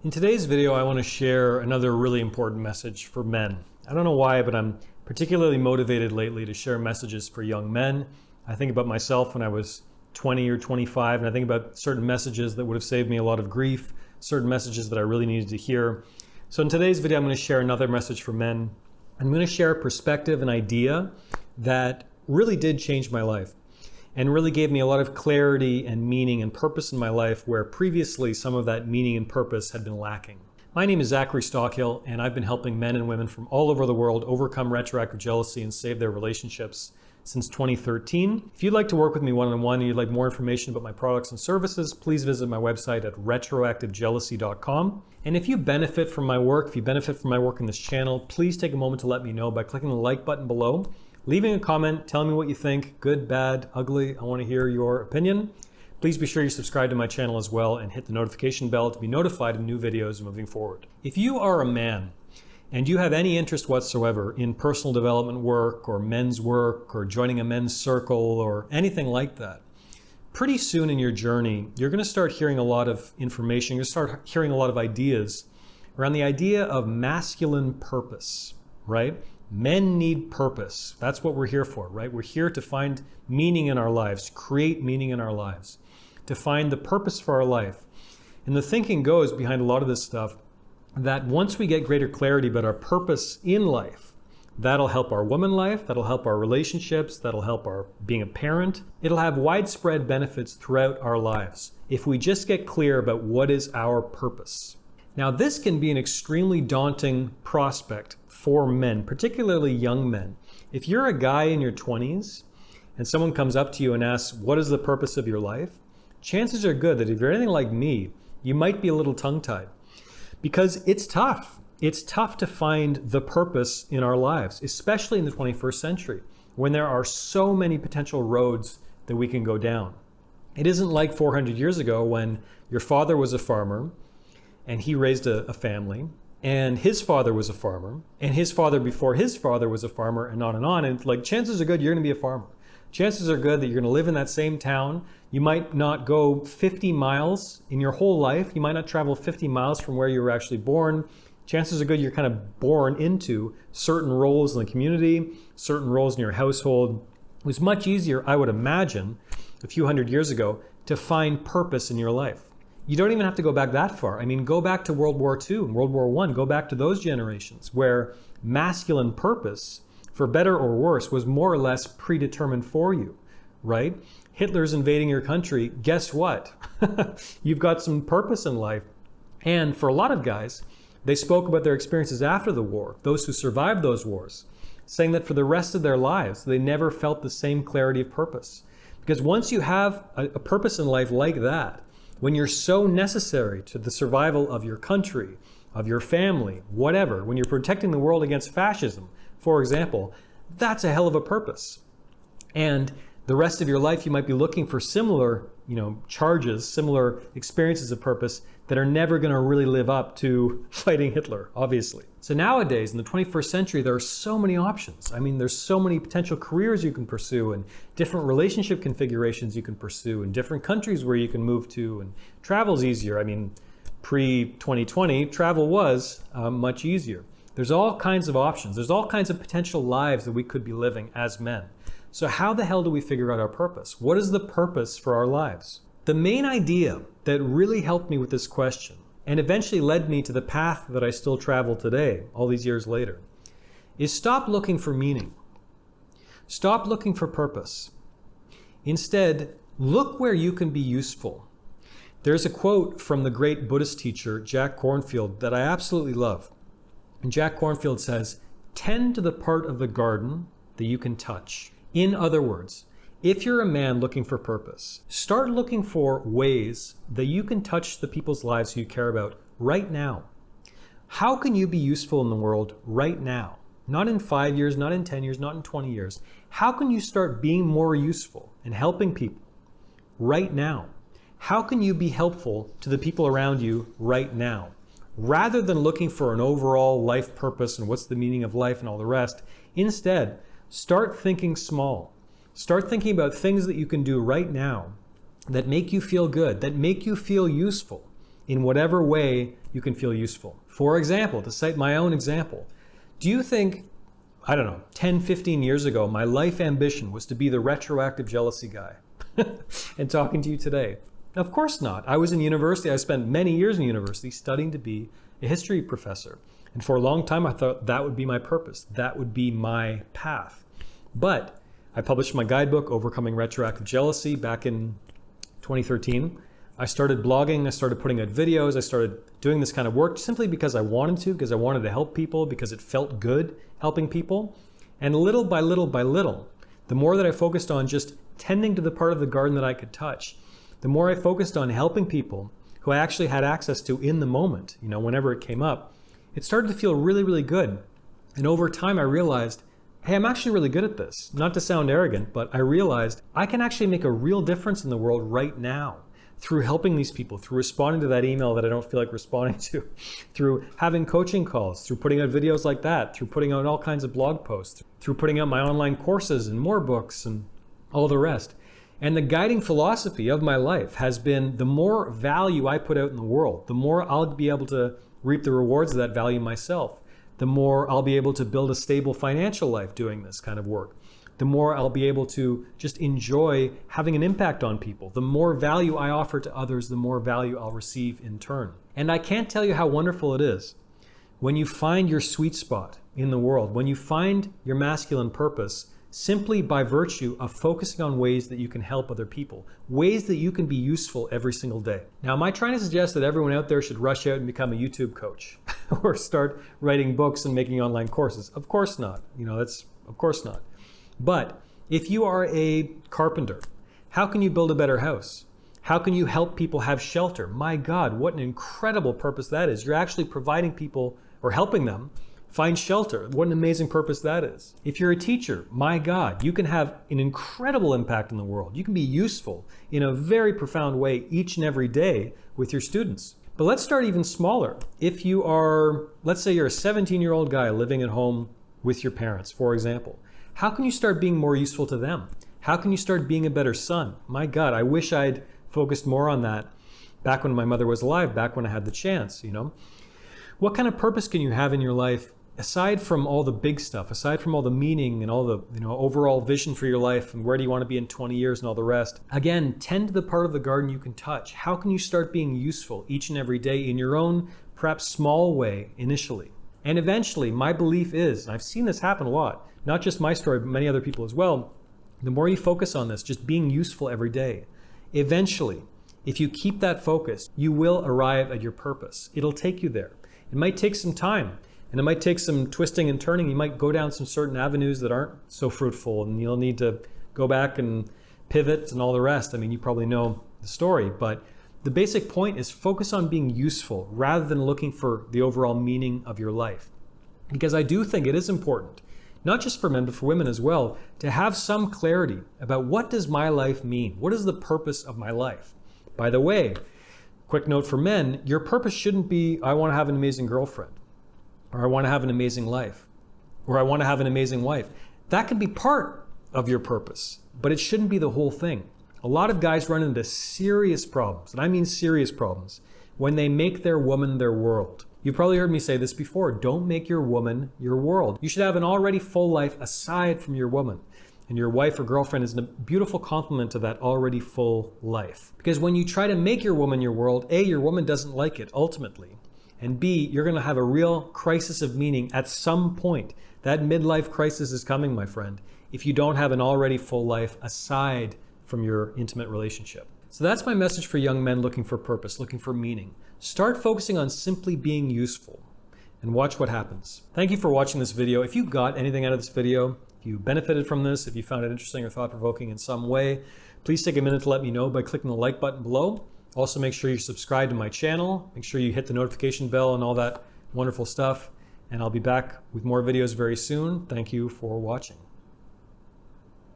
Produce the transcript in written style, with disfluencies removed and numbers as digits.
In today's video, I want to share another really important message for men. I don't know why, but I'm particularly motivated lately to share messages for young men. I think about myself when I was 20 or 25, and I think about certain messages that would have saved me a lot of grief, certain messages that I really needed to hear. So in today's video, I'm going to share another message for men. I'm going to share a perspective, an idea that really did change my life and really gave me a lot of clarity and meaning and purpose in my life where previously some of that meaning and purpose had been lacking. My name is Zachary Stockill, and I've been helping men and women from all over the world overcome retroactive jealousy and save their relationships since 2013. If you'd like to work with me one-on-one and you'd like more information about my products and services, please visit my website at retroactivejealousy.com. And if you benefit from my work, if you benefit from my work in this channel, please take a moment to let me know by clicking the like button below, leaving a comment, telling me what you think, good, bad, ugly. I want to hear your opinion. Please be sure you subscribe to my channel as well and hit the notification bell to be notified of new videos moving forward. If you are a man and you have any interest whatsoever in personal development work or men's work or joining a men's circle or anything like that, pretty soon in your journey, you're going to start hearing a lot of information. You're going to start hearing a lot of ideas around the idea of masculine purpose, right? Men need purpose. That's what we're here for, right? We're here to find meaning in our lives, create meaning in our lives, to find the purpose for our life. And the thinking goes behind a lot of this stuff that once we get greater clarity about our purpose in life, that'll help our woman life, that'll help our relationships, that'll help our being a parent. It'll have widespread benefits throughout our lives if we just get clear about what is our purpose. Now, this can be an extremely daunting prospect for men, particularly young men. If you're a guy in your 20s and someone comes up to you and asks, what is the purpose of your life? Chances are good that if you're anything like me, you might be a little tongue-tied because it's tough. It's tough to find the purpose in our lives, especially in the 21st century when there are so many potential roads that we can go down. It isn't like 400 years ago when your father was a farmer and he raised a family, and his father was a farmer, and his father before his father was a farmer, and on and on. And like, chances are good you're going to be a farmer. Chances are good that you're going to live in that same town. You might not go 50 miles in your whole life. You might not travel 50 miles from where you were actually born. Chances are good you're kind of born into certain roles in the community, certain roles in your household. It was much easier, I would imagine, a few hundred years ago, to find purpose in your life. You don't even have to go back that far. I mean, go back to World War II and World War I. Go back to those generations where masculine purpose, for better or worse, was more or less predetermined for you, right? Hitler's invading your country. Guess what? You've got some purpose in life. And for a lot of guys, they spoke about their experiences after the war, those who survived those wars, saying that for the rest of their lives, they never felt the same clarity of purpose. Because once you have a purpose in life like that, when you're so necessary to the survival of your country, of your family, whatever, when you're protecting the world against fascism, for example, that's a hell of a purpose. And the rest of your life, you might be looking for similar, charges, similar experiences of purpose that are never going to really live up to fighting Hitler, obviously. So nowadays, in the 21st century, there are so many options. I mean, there's so many potential careers you can pursue and different relationship configurations you can pursue and different countries where you can move to, and travel's easier. I mean, pre-2020, travel was much easier. There's all kinds of options. There's all kinds of potential lives that we could be living as men. So how the hell do we figure out our purpose? What is the purpose for our lives? The main idea that really helped me with this question and eventually led me to the path that I still travel today, all these years later, is stop looking for meaning. Stop looking for purpose. Instead, look where you can be useful. There's a quote from the great Buddhist teacher, Jack Kornfield, that I absolutely love. And Jack Kornfield says, tend to the part of the garden that you can touch. In other words, if you're a man looking for purpose, start looking for ways that you can touch the people's lives who you care about right now. How can you be useful in the world right now? Not in 5 years, not in 10 years, not in 20 years. How can you start being more useful and helping people right now? How can you be helpful to the people around you right now? Rather than looking for an overall life purpose and what's the meaning of life and all the rest, instead, start thinking small. Start thinking about things that you can do right now that make you feel good, that make you feel useful in whatever way you can feel useful. For example, to cite my own example, do you think, I don't know, 10, 15 years ago, my life ambition was to be the retroactive jealousy guy and talking to you today? Of course not. I was in university. I spent many years in university studying to be a history professor. And for a long time, I thought that would be my purpose. That would be my path. But I published my guidebook, Overcoming Retroactive Jealousy, back in 2013. I started blogging. I started putting out videos. I started doing this kind of work simply because I wanted to, because I wanted to help people, because it felt good helping people. And little by little by little, the more that I focused on just tending to the part of the garden that I could touch, the more I focused on helping people who I actually had access to in the moment, whenever it came up, it started to feel really, really good. And over time, I realized, hey, I'm actually really good at this. Not to sound arrogant, but I realized I can actually make a real difference in the world right now through helping these people, through responding to that email that I don't feel like responding to, through having coaching calls, through putting out videos like that, through putting out all kinds of blog posts, through putting out my online courses and more books and all the rest. And the guiding philosophy of my life has been the more value I put out in the world, the more I'll be able to reap the rewards of that value myself. The more I'll be able to build a stable financial life doing this kind of work. The more I'll be able to just enjoy having an impact on people. The more value I offer to others, the more value I'll receive in turn. And I can't tell you how wonderful it is when you find your sweet spot in the world, when you find your masculine purpose, simply by virtue of focusing on ways that you can help other people, ways that you can be useful every single day. Now, am I trying to suggest that everyone out there should rush out and become a YouTube coach or start writing books and making online courses? Of course not. Of course not. But if you are a carpenter, how can you build a better house? How can you help people have shelter? My God, what an incredible purpose that is. You're actually providing people or helping them find shelter. What an amazing purpose that is. If you're a teacher, my God, you can have an incredible impact in the world. You can be useful in a very profound way each and every day with your students. But let's start even smaller. If you are, let's say you're a 17-year-old guy living at home with your parents, for example, how can you start being more useful to them? How can you start being a better son? My God, I wish I'd focused more on that back when my mother was alive, back when I had the chance, What kind of purpose can you have in your life aside from all the big stuff, aside from all the meaning and all the overall vision for your life and where do you want to be in 20 years and all the rest? Again, tend to the part of the garden you can touch. How can you start being useful each and every day in your own, perhaps small way initially? And eventually, my belief is, and I've seen this happen a lot, not just my story, but many other people as well, the more you focus on this, just being useful every day, eventually, if you keep that focus, you will arrive at your purpose. It'll take you there. It might take some time. And it might take some twisting and turning. You might go down some certain avenues that aren't so fruitful, and you'll need to go back and pivot and all the rest. I mean, you probably know the story, but the basic point is focus on being useful rather than looking for the overall meaning of your life. Because I do think it is important, not just for men, but for women as well, to have some clarity about what does my life mean? What is the purpose of my life? By the way, quick note for men, your purpose shouldn't be, I want to have an amazing girlfriend, or I want to have an amazing life, or I want to have an amazing wife. That can be part of your purpose, but it shouldn't be the whole thing. A lot of guys run into serious problems, and I mean serious problems, when they make their woman their world. You've probably heard me say this before, don't make your woman your world. You should have an already full life aside from your woman. And your wife or girlfriend is a beautiful complement to that already full life. Because when you try to make your woman your world, A, your woman doesn't like it ultimately. And B, you're going to have a real crisis of meaning at some point. That midlife crisis is coming, my friend, if you don't have an already full life aside from your intimate relationship. So that's my message for young men looking for purpose, looking for meaning. Start focusing on simply being useful and watch what happens. Thank you for watching this video. If you got anything out of this video, if you benefited from this, if you found it interesting or thought-provoking in some way, please take a minute to let me know by clicking the like button below. Also, make sure you subscribe to my channel. Make sure you hit the notification bell and all that wonderful stuff. And I'll be back with more videos very soon. Thank you for watching.